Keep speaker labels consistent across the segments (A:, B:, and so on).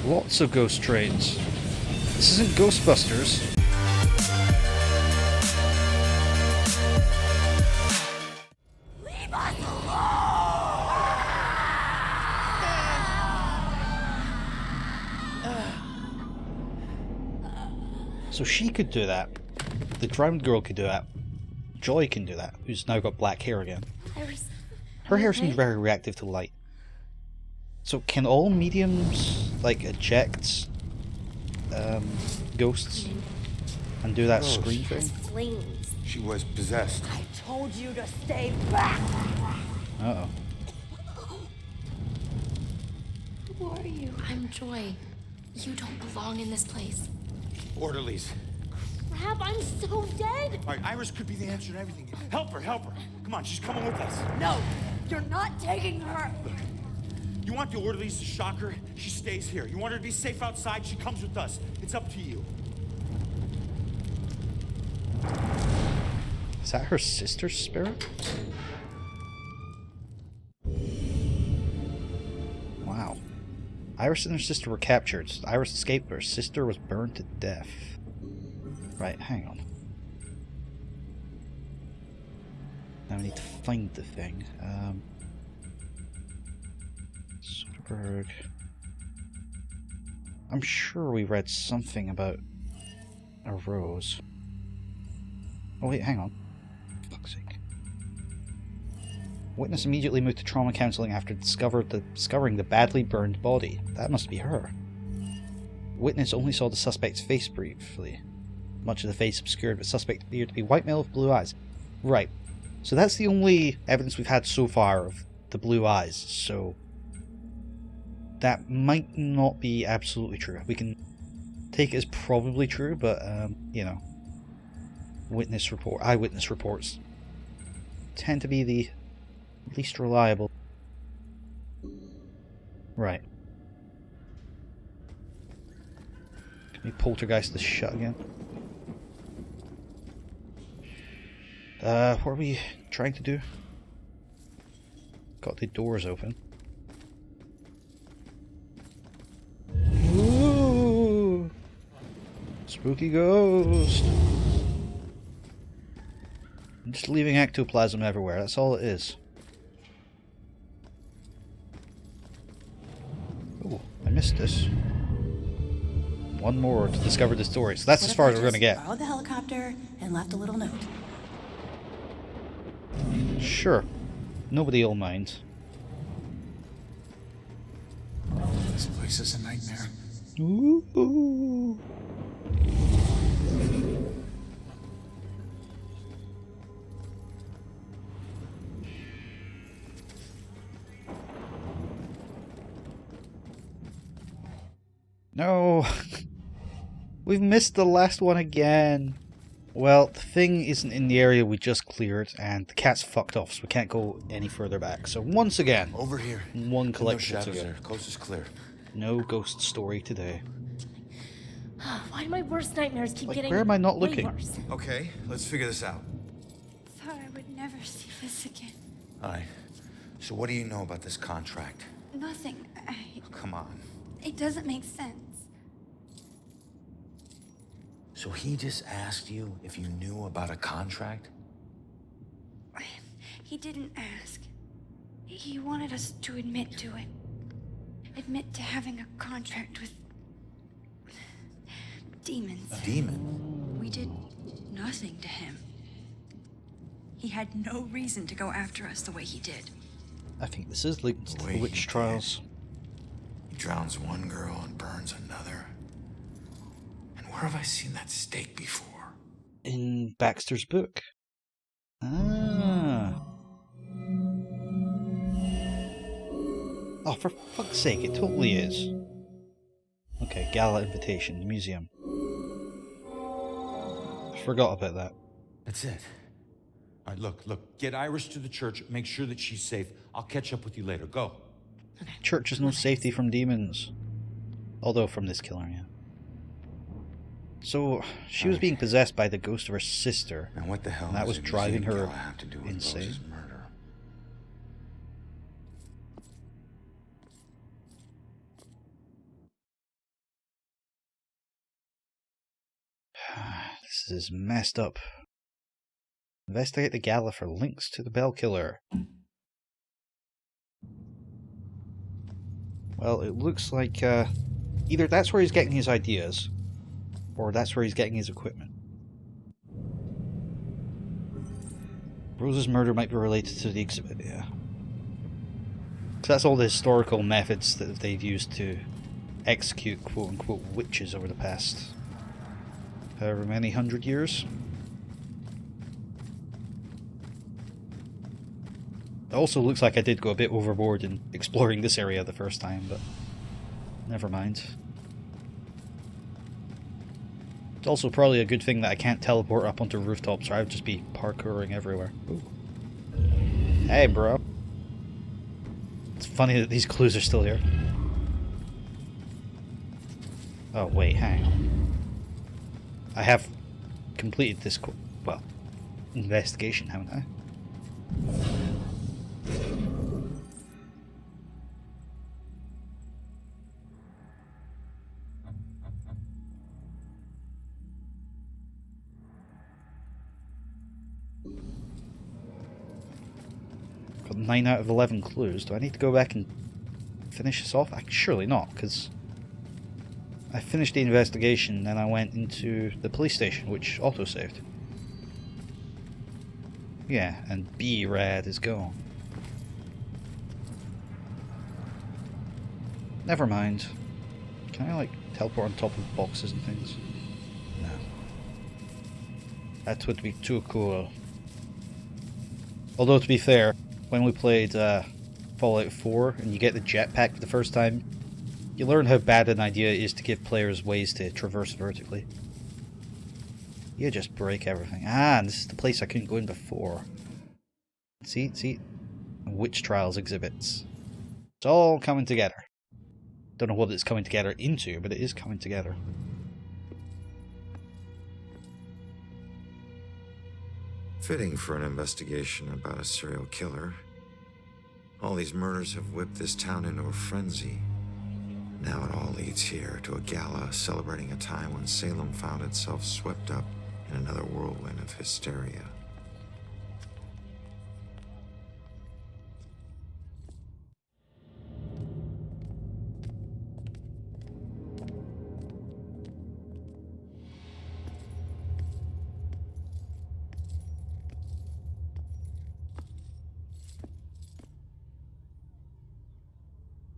A: Lots of ghost trains. This isn't Ghostbusters.
B: Leave us alone!
A: So she could do that. The drowned girl could do that. Joy can do that, who's now got black hair again. Her hair seems very reactive to light. So can all mediums, like, eject ghosts and do that scream thing?
B: Flames.
C: She was possessed.
B: I told you to stay back!
A: Uh-oh.
B: Who are you?
D: I'm Joy. You don't belong in this place.
C: Orderlies.
B: Crap, I'm so dead!
C: All right, Iris could be the answer to everything. Help her, help her. Come on, she's coming with us.
B: No! You're not taking her!
C: Look, you want the orderlies to shock her? She stays here. You want her to be safe outside? She comes with us. It's up to you.
A: Is that her sister's spirit? Wow. Iris and her sister were captured. Iris escaped, but her sister was burned to death. Right, hang on. Now we need to find the thing. Soderbergh. I'm sure we read something about a rose. Oh wait, hang on. Fuck's sake. Witness immediately moved to trauma counseling after discovering the badly burned body. That must be her. Witness only saw the suspect's face briefly. Much of the face obscured, but suspect appeared to be white male with blue eyes. Right. So that's the only evidence we've had so far of the blue eyes, so that might not be absolutely true. We can take it as probably true, but, you know, eyewitness reports tend to be the least reliable. Right. Can we poltergeist this shut again? What are we trying to do? Got the doors open. Ooh! Spooky ghost! I'm just leaving ectoplasm everywhere, that's all it is. Oh, I missed this. One more to discover the story, so that's as far as we're going to get.
E: Borrowed the helicopter and left a little note.
A: Sure. Nobody will mind.
C: This place is a nightmare.
A: Ooh. No. We've missed the last one again. Well, the thing isn't in the area we just cleared, and the cat's fucked off, so we can't go any further back. So once again,
C: Over here.
A: one collection
C: no
A: to
C: shadows
A: go.
C: there. Coast is clear.
A: No ghost story today.
B: Why do my worst nightmares keep getting
A: where am I not
B: way
A: looking?
B: worse?
C: Okay, let's figure this out.
E: Thought I would never see this again.
C: All right. So what do you know about this contract?
E: Nothing.
C: Oh, come on.
E: It doesn't make sense.
C: So he just asked you if you knew about a contract?
E: He didn't ask. He wanted us to admit to it. Admit to having a contract with demons.
C: A demon?
E: We did nothing to him. He had no reason to go after us the way he did.
A: I think this is linked to the
C: Wait,
A: witch trials.
C: He drowns one girl and burns another. And where have I seen that stake before?
A: In Baxter's book. Ah. Oh, for fuck's sake, it totally is. Okay, gala invitation, the museum. I forgot about that.
C: That's it. All right, look. Get Iris to the church. Make sure that she's safe. I'll catch up with you later. Go.
A: Church is no safety from demons. Although from this killer, yeah. So, she was being possessed by the ghost of her sister.
C: And what the hell
A: And that
C: does
A: was
C: a
A: driving
C: museum
A: her
C: gala have to do with
A: insane.
C: Rose's murder?
A: This is messed up. Investigate the gala for links to the Bell Killer. Well, it looks like either that's where he's getting his ideas, or that's where he's getting his equipment. Rose's murder might be related to the exhibit, yeah. So that's all the historical methods that they've used to execute quote-unquote witches over the past however many 100 years. It also looks like I did go a bit overboard in exploring this area the first time, but never mind. It's also probably a good thing that I can't teleport up onto rooftops, or I would just be parkouring everywhere. Ooh. Hey, bro. It's funny that these clues are still here. Oh, wait, hang on. I have completed this, well, investigation, haven't I? Got 9 out of 11 clues. Do I need to go back and finish this off? Surely not, because I finished the investigation, then I went into the police station, which auto-saved. Yeah, and B-Rad is gone. Never mind. Can I, like, teleport on top of boxes and things? No. That would be too cool. Although, to be fair, when we played Fallout 4 and you get the jetpack for the first time, you learn how bad an idea it is to give players ways to traverse vertically. You just break everything. Ah, and this is the place I couldn't go in before. See? Witch Trials exhibits. It's all coming together. Don't know what it's coming together into, but it is coming together.
C: Fitting for an investigation about a serial killer. All these murders have whipped this town into a frenzy. Now it all leads here to a gala celebrating a time when Salem found itself swept up in another whirlwind of hysteria.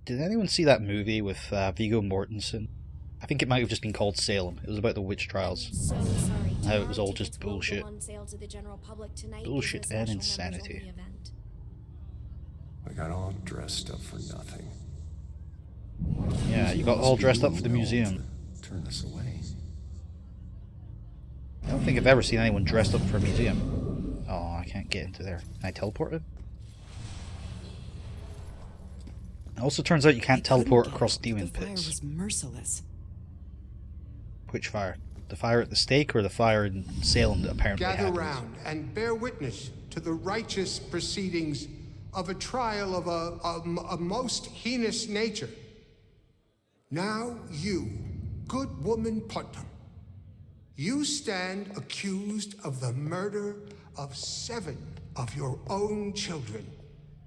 A: Did anyone see that movie with Viggo Mortensen? I think it might have just been called Salem. It was about the witch trials.
D: So sorry.
A: How it was all just bullshit.
D: Bullshit
A: Bullshit and insanity.
F: I got all dressed up for nothing.
A: Yeah, you got all dressed up for the museum.
F: Turn this away.
A: I don't think I've ever seen anyone dressed up for a museum. Oh, I can't get into there. Can I teleport it? It also turns out you can't teleport across demon
G: the fire
A: pits.
G: was merciless.
A: Which fire? The fire at the stake or the fire in Salem that apparently
H: Gather
A: happened?
H: round and bear witness to the righteous proceedings of a trial of a most heinous nature. Now you, good woman Putnam, you stand accused of the murder of 7 of your own children,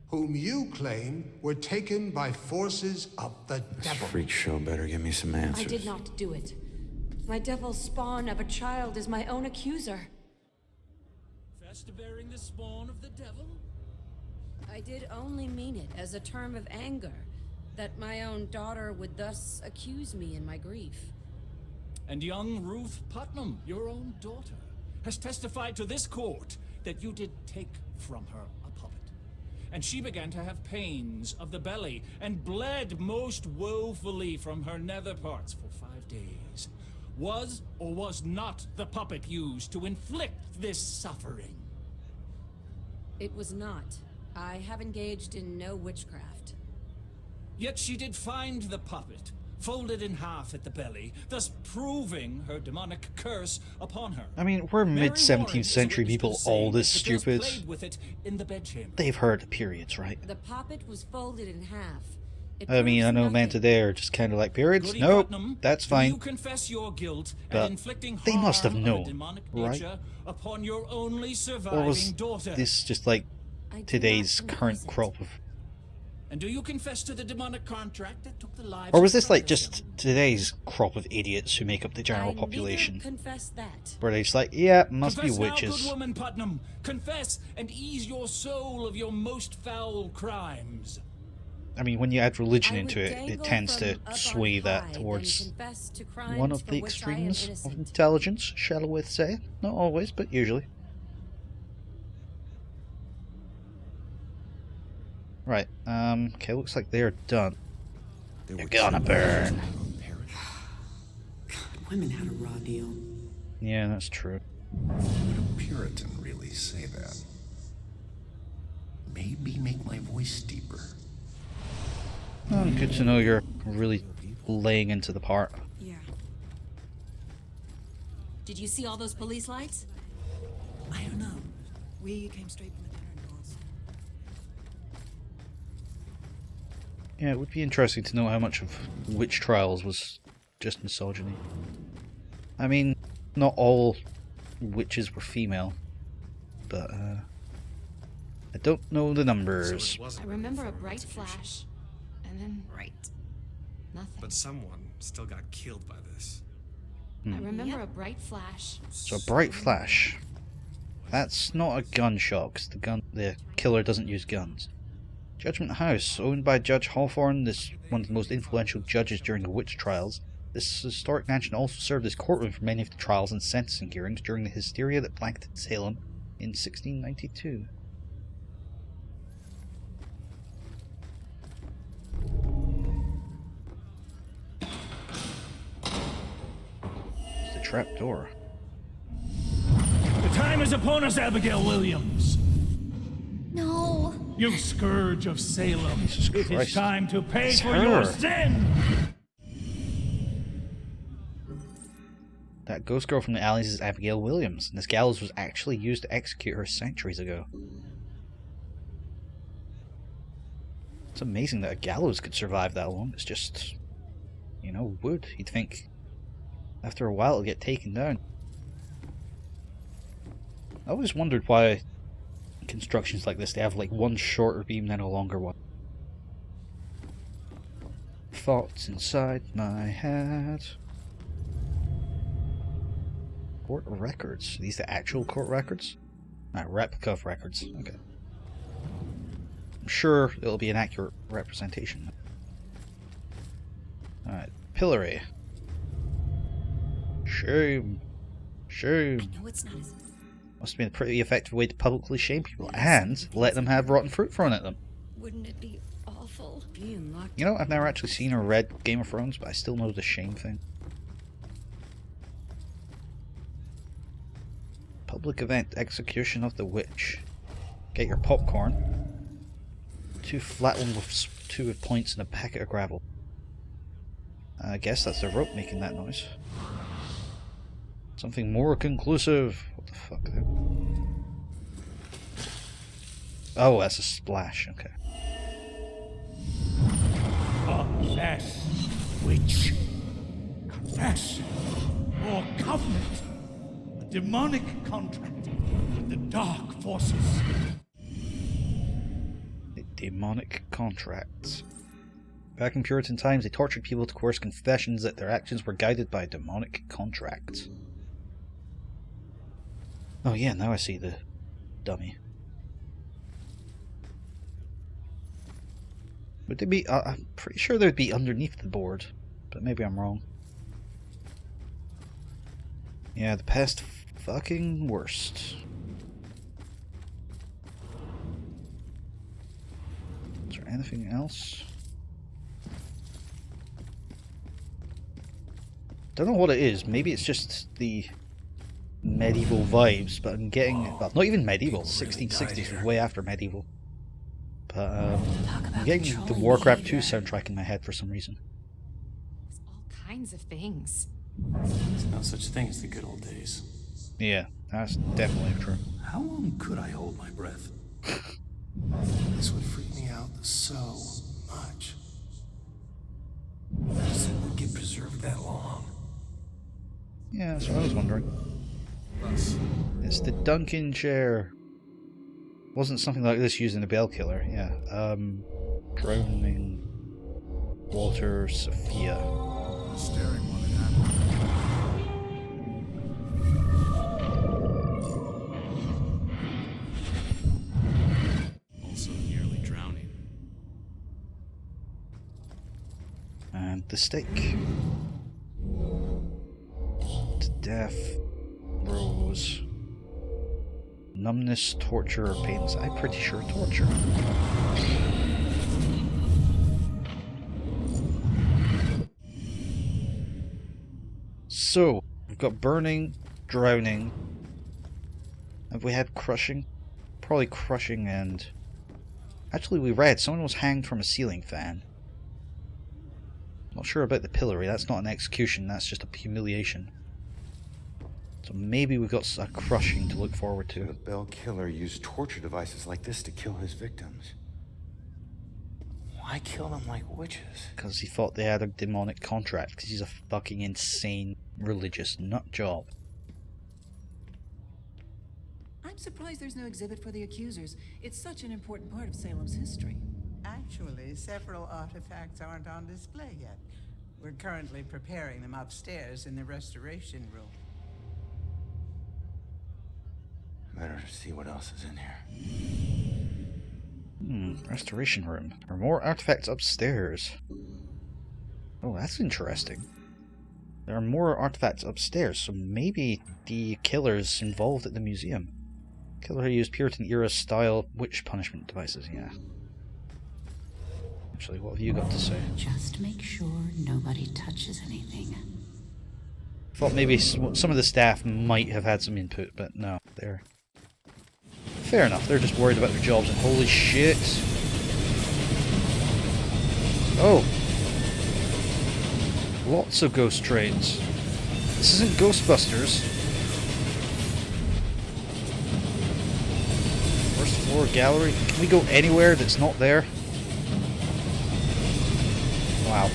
H: whom you claim were taken by forces of the devil.
C: Freak show better give me some answers.
I: I did not do it. My devil spawn of a child is my own accuser.
J: Fast bearing the spawn of the devil?
I: I did only mean it as a term of anger, that my own daughter would thus accuse me in my grief.
J: And young Ruth Putnam, your own daughter, has testified to this court that you did take from her a puppet. And she began to have pains of the belly and bled most woefully from her nether parts for 5 days. Was or was not the puppet used to inflict this suffering?
I: It was not. I have engaged in no witchcraft.
J: Yet she did find the puppet, folded in half at the belly, thus proving her demonic curse upon her.
A: I mean, we're
J: Mary
A: mid-17th
J: Warren is
A: century
J: witness to
A: people
J: the same
A: all this
J: that just
A: stupid.
J: played with it in the bedchamber.
A: They've heard periods, right?
I: The puppet was folded in half.
A: I mean,
I: proves
A: I know men
I: nothing.
A: today are just kind of like, periods?
J: Goody
A: Nope,
J: Putnam,
A: that's
J: do you
A: fine.
J: confess your guilt
A: But
J: at inflicting
A: they must have
J: harm of
A: known,
J: a demonic
A: right?
J: nature upon your only
A: Or
J: surviving
A: was
J: daughter?
A: this just like
I: I do
A: today's
I: not
A: current
I: confess it.
A: crop of...
J: And do you confess to the demonic contract that took the lives
A: Or was
J: of
A: this like
J: countless
A: just
J: young-
A: today's crop of idiots who make up the general
I: I
A: population?
I: neither confess that.
A: Where they're just like, yeah, must
J: Confess
A: be
J: now,
A: witches.
J: good woman Putnam. Confess and ease your soul of your most foul crimes.
A: I mean, when you add religion
I: I
A: into
I: would
A: it, it
I: dangle
A: tends
I: from
A: to
I: up on
A: sway that
I: high,
A: towards
I: then confess to crimes
A: one of
I: for
A: the
I: which I am
A: extremes of
I: innocent.
A: intelligence, shall we say. Not always, but usually. Right, okay, looks like they're done. You're gonna burn.
G: Women had a raw deal.
A: Yeah, that's true.
F: Would a Puritan really say that? Maybe make my voice deeper.
A: Oh, good to know you're really laying into the part.
I: Yeah.
B: Did you see all those police lights?
G: I don't know. We came straight from the dinner calls.
A: Yeah, it would be interesting to know how much of Witch Trials was just misogyny. I mean, not all witches were female, but I don't know the numbers.
D: I remember a bright flash, and then nothing.
K: But someone still got killed by this.
D: I remember a bright flash.
A: So a bright flash. That's not a gunshot, 'cause the killer doesn't use guns. Judgment House, owned by Judge Hawthorne, this one of the most influential judges during the witch trials. This historic mansion also served as courtroom for many of the trials and sentencing hearings during the hysteria that blanketed Salem in 1692. It's the trap door.
J: The time is upon us, Abigail Williams.
B: No.
J: You scourge of Salem.
A: Jesus
J: It
A: Christ.
J: is time to pay
A: It's
J: for
A: her.
J: your sin.
A: That ghost girl from the alleys is Abigail Williams, and this gallows was actually used to execute her centuries ago. It's amazing that a gallows could survive that long. It's just, you know, wood. You'd think after a while it'll get taken down. I always wondered why constructions like this, they have like one shorter beam than a longer one. Thoughts inside my head. Court records. Are these the actual court records? Replica of records. Okay. I'm sure it'll be an accurate representation. Alright, pillory. Shame. Shame.
B: No, it's not.
A: Must have been a pretty effective way to publicly shame people and let them have rotten fruit thrown at them.
B: Wouldn't it be awful?
I: Being locked.
A: You know, I've never actually seen or read Game of Thrones, but I still know the shame thing. Public event, execution of the witch. Get your popcorn. 2 flat ones with 2 with points and a packet of gravel. I guess that's the rope making that noise. Something more conclusive. What the fuck? Oh, that's a splash. Okay.
J: Confess, witch. Confess. Or covenant. A demonic contract with the dark forces.
A: The demonic contracts. Back in Puritan times, they tortured people to coerce confessions that their actions were guided by demonic contracts. Oh yeah, now I see the dummy. Would they be... I'm pretty sure they'd be underneath the board, but maybe I'm wrong. Yeah, the past fucking worst. Is there anything else? Don't know what it is. Maybe it's just the medieval vibes, but I'm getting... Well, not even medieval. 1660s was way after medieval. But I'm getting the Warcraft 2 soundtrack in my head for some reason.
D: It's all kinds of things.
K: There's no such thing as the good old days.
A: Yeah, that's definitely true.
F: How long could I hold my breath? This would freak me out so much. that long.
A: Yeah, that's what I was wondering. It's the Duncan chair. Wasn't something like this used in the Bell Killer? Yeah. Drowning Walter Sophia.
L: Staring while it happened.
K: Also nearly drowning.
A: And the stake. To death. Rose. Numbness, torture, or pains. I'm pretty sure torture. So, we've got burning, drowning. Have we had crushing? Probably crushing and... Actually, we read someone was hanged from a ceiling fan. Not sure about the pillory. That's not an execution, that's just a humiliation. So maybe we've got a crushing to look forward to.
C: The Bell Killer used torture devices like this to kill his victims. Why kill them like witches?
A: Because he thought they had a demonic contract, because he's a fucking insane religious nut job.
G: I'm surprised there's no exhibit for the accusers. It's such an important part of Salem's history.
M: Actually, several artifacts aren't on display yet. We're currently preparing them upstairs in the restoration room.
C: Better see what else is in here.
A: Restoration room. There are more artifacts upstairs. Oh, that's interesting. There are more artifacts upstairs, so maybe the killer's involved at the museum. Killer who used Puritan-era style witch punishment devices, yeah. Actually, what have you got to say?
N: Just make sure nobody touches anything.
A: Thought maybe some of the staff might have had some input, but no, they're... Fair enough, they're just worried about their jobs, and holy shit! Oh! Lots of ghost trains. This isn't Ghostbusters. First floor gallery. Can we go anywhere that's not there? Wow.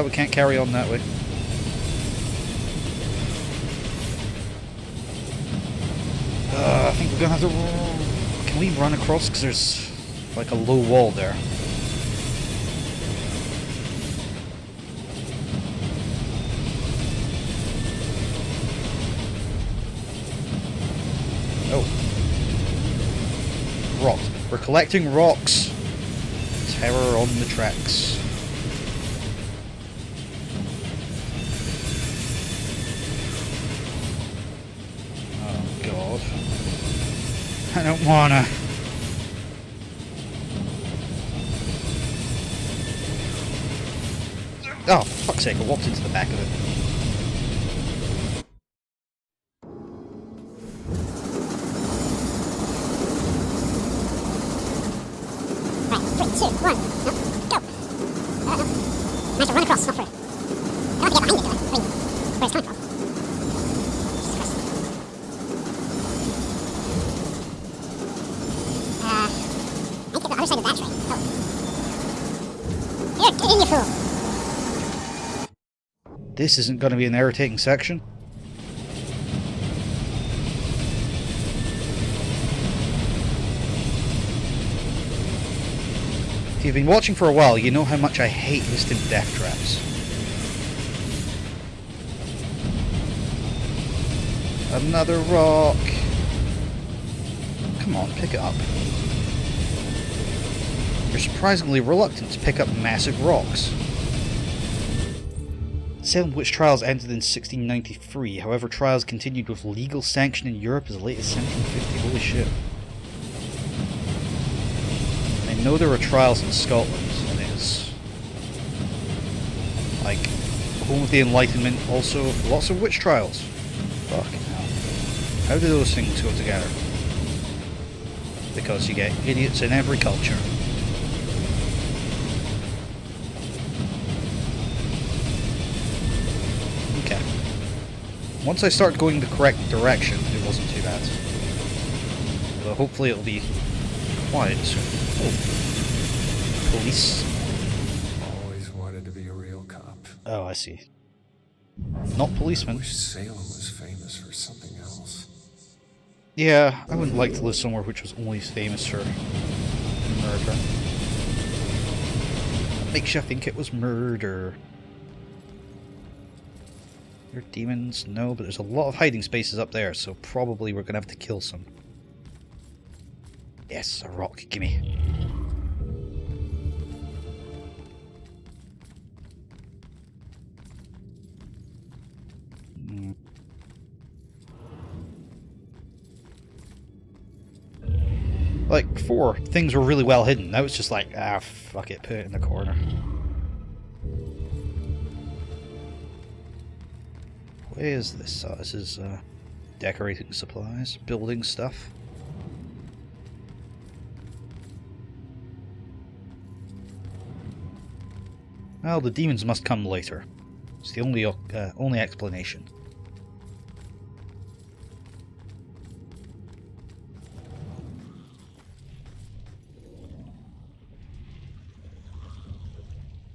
A: We can't carry on that way. I think we're gonna have to... Can we run across? Because there's like a low wall there. Oh. Rocks. We're collecting rocks. Terror on the tracks. I don't wanna. Oh, fuck's sake, I walked into the back of it.
O: Right, 3, 2, 1, no, go! No. I have to run across, not through. I don't have to get behind it, do I? I mean, where's it coming from? Other side of that train. Oh. Here, get in, you fool!
A: This isn't going to be an irritating section. If you've been watching for a while, you know how much I hate instant death traps. Another rock. Come on, pick it up. You're surprisingly reluctant to pick up massive rocks. Salem witch trials ended in 1693, however trials continued with legal sanction in Europe as late as 1750, holy shit. I know there were trials in Scotland, and it is like home of the Enlightenment, also lots of witch trials. Fucking hell. How do those things go together? Because you get idiots in every culture. Once I start going the correct direction, it wasn't too bad. Although hopefully it'll be quiet. So, oh, police.
F: Always wanted to be a real cop.
A: Oh, I see. Not policemen.
F: I wish Salem was famous for something else.
A: Yeah, I wouldn't like to live somewhere which was only famous for murder. What makes you think it was murder? There are demons? No, but there's a lot of hiding spaces up there, so probably we're gonna have to kill some. Yes, a rock, gimme. Like, before, things were really well hidden. Now it's just like, ah, fuck it, put it in the corner. What is this? Oh, this is decorating supplies, building stuff. Well, the demons must come later. It's the only explanation.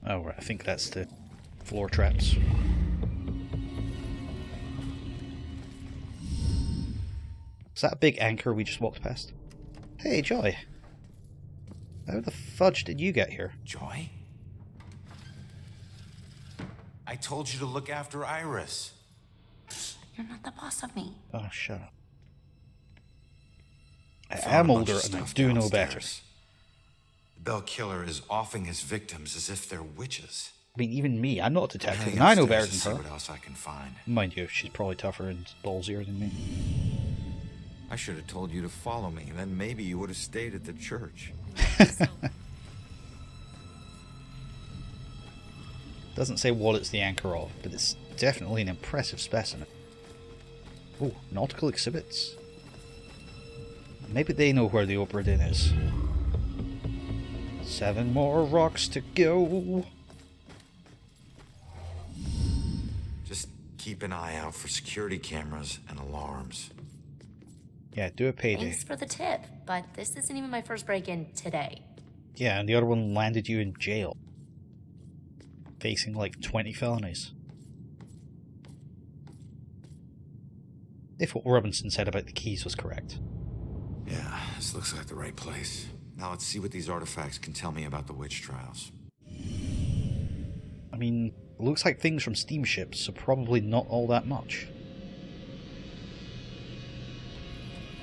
A: Oh, right, I think that's the floor traps. Is that a big anchor we just walked past? Hey, Joy. How the fudge did you get here?
P: Joy? I told you to look after Iris.
N: You're not the boss of me.
A: Oh, shut up. I am older and I do know better.
C: The Bell Killer is offing his victims as if they're witches.
A: I mean, even me, I'm not a detective, and I know better than
C: see
A: her.
C: what else I can find.
A: Mind you, she's probably tougher and ballsier than me.
C: I should have told you to follow me, then maybe you would have stayed at the church.
A: Doesn't say what it's the anchor of, but it's definitely an impressive specimen. Oh, nautical exhibits. Maybe they know where the Opera Inn is. 7 more rocks to go.
C: Just keep an eye out for security cameras and alarms.
A: Yeah, do a payday.
B: Thanks for the tip, but this isn't even my first break-in today.
A: Yeah, and the other one landed you in jail. Facing like 20 felonies. If what Robinson said about the keys was correct.
C: Yeah, this looks like the right place. Now let's see what these artifacts can tell me about the witch trials.
A: I mean, it looks like things from steamships, so probably not all that much.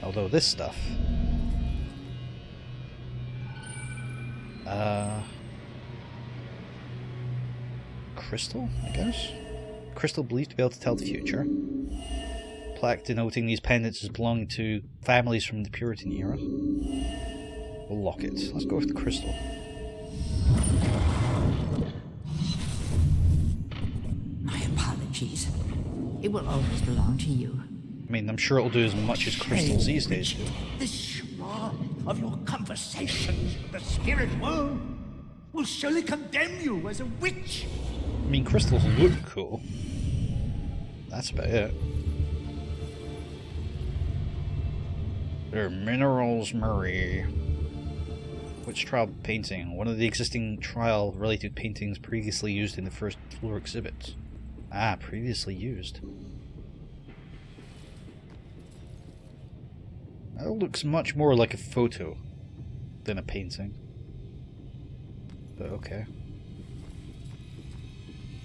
A: Although this stuff... crystal, I guess? Crystal believed to be able to tell the future. Plaque denoting these pendants as belonging to families from the Puritan era. We'll lock it. Let's go with the crystal.
N: My apologies. It will always belong to you.
A: I mean, I'm sure it'll do as much as crystals these days do.
Q: The schwa of your conversations with the spirit world will surely condemn you as a witch.
A: I mean, crystals look cool. That's about it. They're minerals, Murray. Witch trial painting. One of the existing trial-related paintings previously used in the first floor exhibit. Ah, previously used. That looks much more like a photo than a painting. But okay.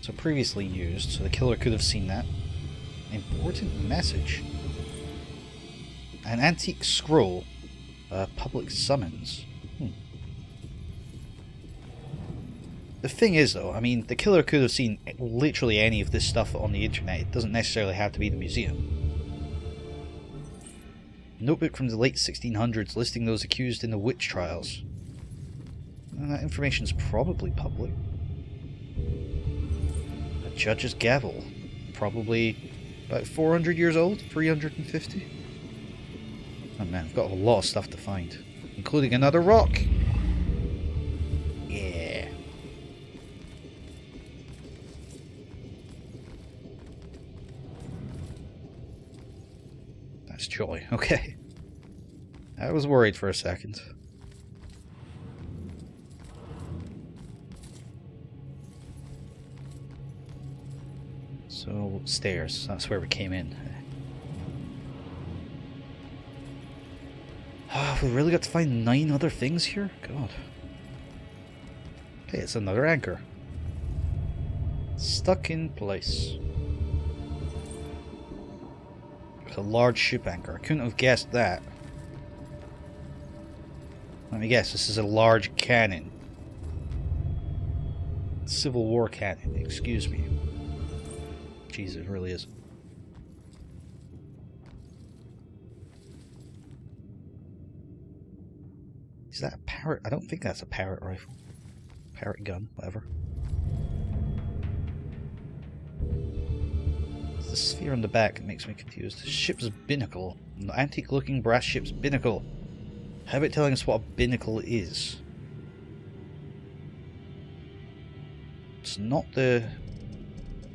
A: So previously used, so the killer could have seen that. Important message. An antique scroll. Public summons. The thing is though, I mean, the killer could have seen literally any of this stuff on the internet. It doesn't necessarily have to be the museum. Notebook from the late 1600s listing those accused in the witch trials. And that information's probably public. A judge's gavel. Probably about 400 years old, 350. Oh man, I've got a lot of stuff to find. Including another rock. Yeah. That's Joy. Okay. I was worried for a second. So, stairs. That's where we came in. We really got to find 9 other things here? God. Okay, it's another anchor. Stuck in place. It's a large ship anchor. I couldn't have guessed that. Let me guess, this is a large cannon. Civil War cannon, excuse me. Jeez, it really is. Is that a parrot? I don't think that's a parrot rifle. Parrot gun, whatever. It's the sphere on the back that makes me confused. The ship's binnacle. An antique looking brass ship's binnacle. How about telling us what a binnacle is? It's not the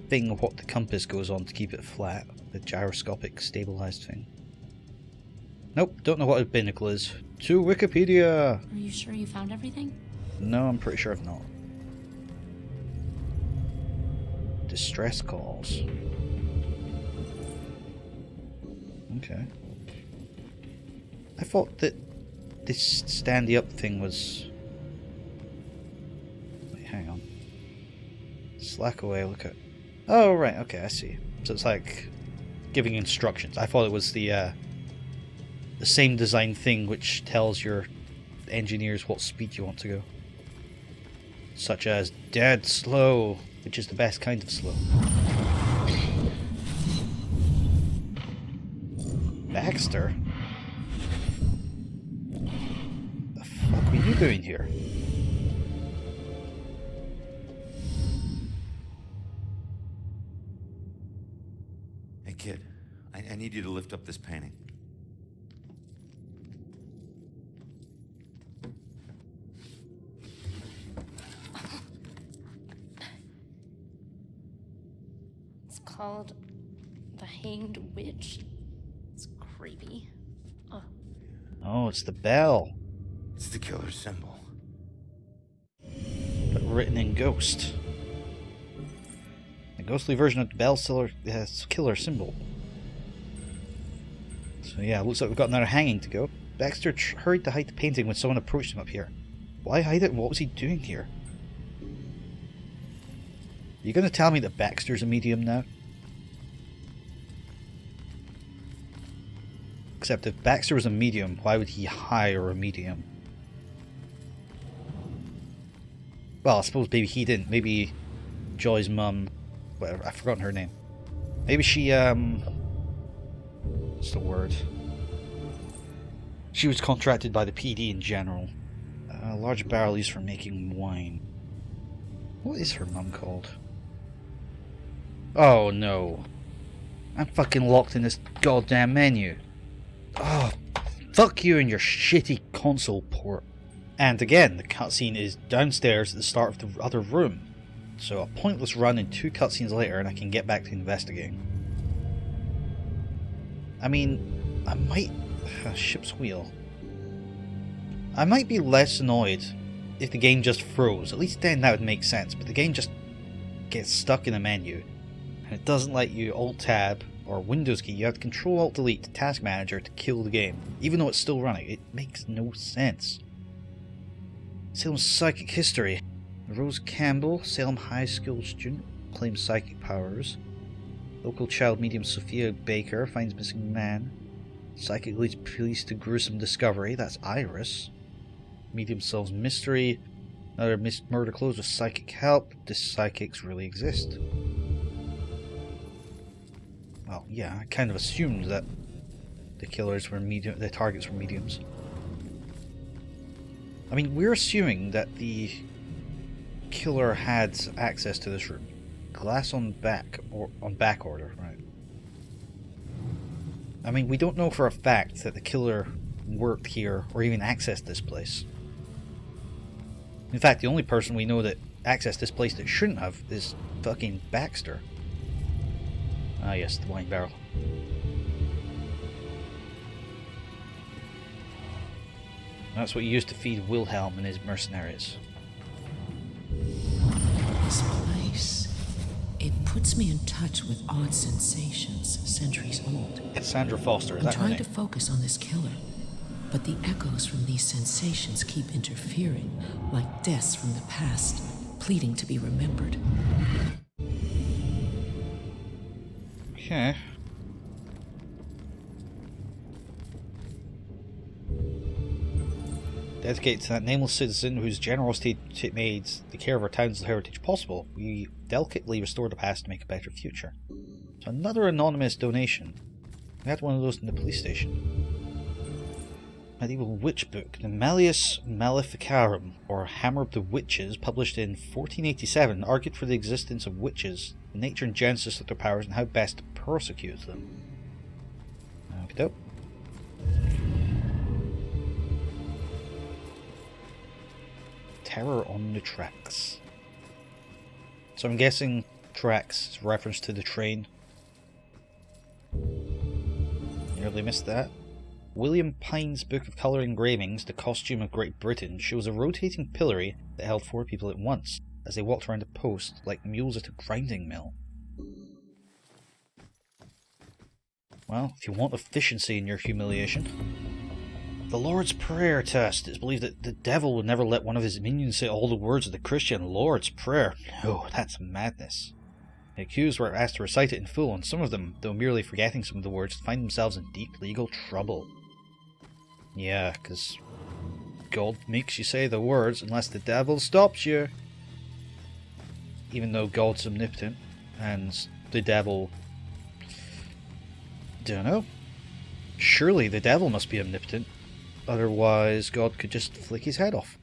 A: thing of what the compass goes on to keep it flat. The gyroscopic stabilized thing. Nope, don't know what a binnacle is. To Wikipedia!
B: Are you sure you found everything?
A: No, I'm pretty sure I've not. Distress calls. Okay. I thought that this standy up thing was... Wait, hang on. Slack away, look at... Oh, right, okay, I see. So it's like giving instructions. I thought it was the same design thing which tells your engineers what speed you want to go. Such as dead slow, which is the best kind of slow. Baxter? The fuck were you doing here?
P: Hey kid, I need you to lift up this painting.
B: It's called The Hanged Witch. It's creepy. Oh.
A: Oh, it's the bell.
P: It's the killer's symbol.
A: But written in ghost. A ghostly version of the bell killer symbol. So yeah, looks like we've got another hanging to go. Baxter hurried to hide the painting when someone approached him up here. Why hide it? What was he doing here? You gonna tell me that Baxter's a medium now? Except if Baxter was a medium, why would he hire a medium? Well, I suppose maybe he didn't. Maybe Joy's mum, whatever, I've forgotten her name. Maybe she, what's the word? She was contracted by the PD in general. A large barrel used for making wine. What is her mum called? Oh no. I'm fucking locked in this goddamn menu. Oh, fuck you and your shitty console port. And again, the cutscene is downstairs at the start of the other room. So a pointless run and 2 cutscenes later and I can get back to investigating. I mean, I might... ship's wheel. I might be less annoyed if the game just froze. At least then that would make sense. But the game just gets stuck in a menu. And it doesn't let you Alt-Tab or Windows key. You have to Control-Alt-Delete Task Manager to kill the game. Even though it's still running. It makes no sense. Salem's psychic history. Rose Campbell, Salem High School student, claims psychic powers. Local child medium Sophia Baker finds missing man. Psychic leads police to gruesome discovery. That's Iris. Medium solves mystery. Another murder closed with psychic help. Does psychics really exist? Well, yeah, I kind of assumed that the killers were medium. The targets were mediums. I mean, we're assuming that the killer had access to this room. Glass on back or on back order, right? I mean, we don't know for a fact that the killer worked here or even accessed this place. In fact, the only person we know that accessed this place that shouldn't have is fucking Baxter. Ah, yes, the wine barrel. That's what you used to feed Wilhelm and his mercenaries.
N: This place
I: It puts me in touch with odd sensations, centuries old.
A: It's Sandra Foster, is
I: I'm
A: that her
I: trying
A: name?
I: to focus on this killer, but the echoes from these sensations keep interfering, like deaths from the past, pleading to be remembered.
A: Okay. Dedicated to that nameless citizen whose generosity made the care of our town's heritage possible, we delicately restore the past to make a better future. So another anonymous donation. We had one of those in the police station. Medieval witch book, the Malleus Maleficarum, or Hammer of the Witches, published in 1487, argued for the existence of witches, the nature and genesis of their powers, and how best to persecute them. Okay. Terror on the Tracks. So I'm guessing tracks is a reference to the train. Nearly missed that. William Pine's Book of Colour Engravings, The Costume of Great Britain, shows a rotating pillory that held 4 people at once, as they walked around a post like mules at a grinding mill. Well, if you want efficiency in your humiliation. The Lord's Prayer test. It's believed that the devil would never let one of his minions say all the words of the Christian Lord's Prayer. No, that's madness. The accused were asked to recite it in full, and some of them, though merely forgetting some of the words, find themselves in deep legal trouble. Yeah, because God makes you say the words unless the devil stops you. Even though God's omnipotent, and the devil... don't know. Surely the devil must be omnipotent. Otherwise, God could just flick his head off.